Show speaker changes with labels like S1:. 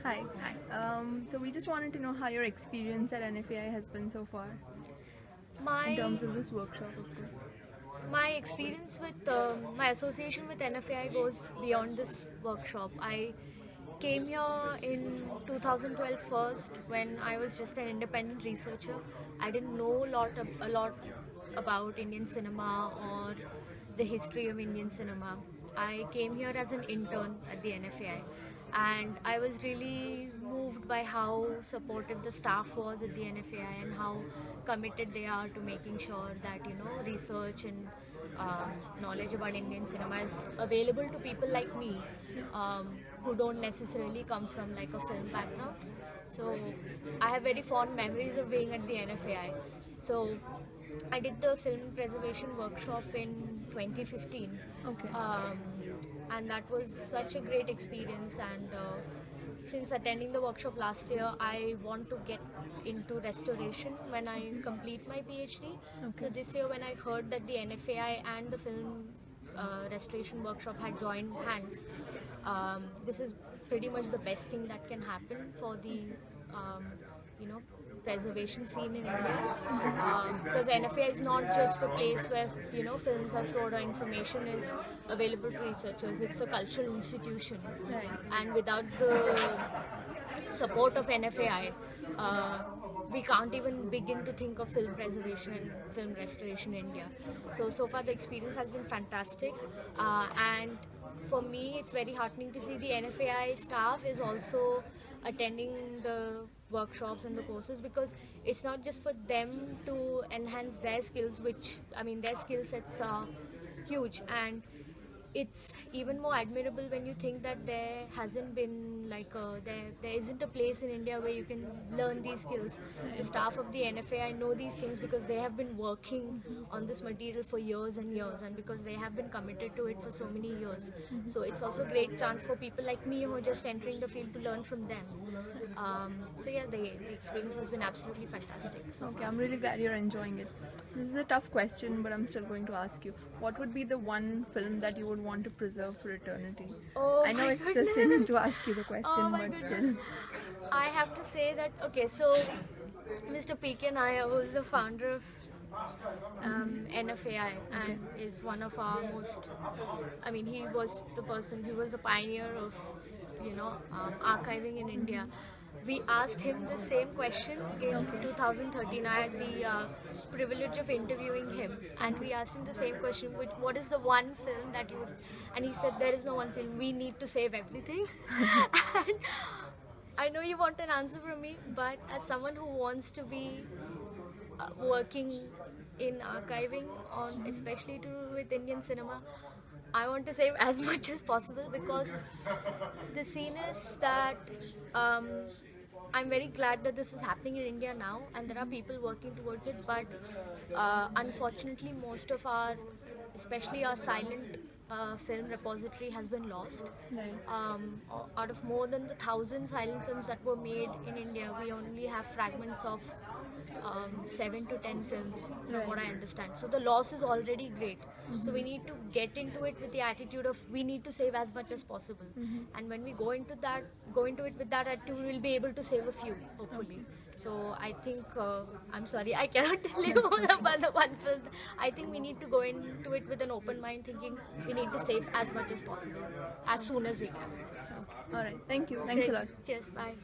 S1: Hi. Hi. So we just wanted to know how your experience at NFAI has been so far, in
S2: My
S1: terms of this workshop, of course.
S2: my experience with my association with NFAI goes beyond this workshop. I came here in 2012 first when I was just an independent researcher. I didn't know a lot about Indian cinema or the history of Indian cinema. I came here as an intern at the NFAI, and I was really moved by how supportive the staff was at the NFAI and how committed they are to making sure that research and knowledge about Indian cinema is available to people like me, who don't necessarily come from like a film background. So I have very fond memories of being at the NFAI. So I did the film preservation workshop in 2015,
S1: Okay.
S2: um, and that was such a great experience. And since attending the workshop last year, I want to get into restoration when I complete my PhD.
S1: Okay.
S2: So this year, when I heard that the NFAI and the film restoration workshop had joined hands, this is pretty much the best thing that can happen for the um, you know preservation scene in India, because NFA is not just a place where films are stored or information is available to researchers. It's a cultural institution,
S1: Right.
S2: and without the support of NFAI, we can't even begin to think of film preservation and film restoration in India. So far the experience has been fantastic, and for me it's very heartening to see the NFAI staff is also attending the workshops and the courses, because it's not just for them to enhance their skills, which I mean their skill sets are huge, and it's even more admirable when you think that there hasn't been like there isn't a place in India where you can learn these skills. The staff of the NFA, I know these things because they have been working on this material for years and years, and because they have been committed to it for so many years. So it's also a great chance for people like me who are just entering the field to learn from them. So yeah, the experience has been absolutely fantastic so
S1: Okay,
S2: far.
S1: I'm really glad you're enjoying it. This is a tough question, but I'm still going to ask you. What would be the one film that you would want to preserve for eternity?
S2: Oh
S1: I know
S2: my
S1: it's a sin to
S2: goodness.
S1: ask you the
S2: Oh
S1: question,
S2: my
S1: but
S2: goodness.
S1: still.
S2: I have to say that, okay, so Mr. PK Nair, who is the founder of NFAI
S1: Okay.
S2: and is one of our most, I mean, he was the person, he was the pioneer of, archiving in India. We asked him the same question in
S1: Okay.
S2: 2013. I had the privilege of interviewing him, and we asked him the same question: what is the one film that you would? And he said, "There is no one film. We need to save everything." And I know you want an answer from me, but as someone who wants to be working in archiving on especially to do with Indian cinema, I want to save as much as possible, because the scene is that um, I'm very glad that this is happening in India now and there are people working towards it, but unfortunately most of our, especially our silent film repository has been lost.
S1: Right.
S2: Out of more than the thousand silent films that were made in India, we only have fragments of 7 to 10 films, from
S1: Right.
S2: what I understand. So the loss is already great. So we need to get into it with the attitude of we need to save as much as possible. And when we go into it with that attitude, we'll be able to save a few, hopefully.
S1: Okay.
S2: So I think I'm sorry, I cannot tell you
S1: That's okay.
S2: about the one film. I think we need to go into it with an open mind, thinking we need to save as much as possible as soon as we can.
S1: Okay. All right. Thank you. Thanks a
S2: Great.
S1: lot.
S2: Cheers. Bye.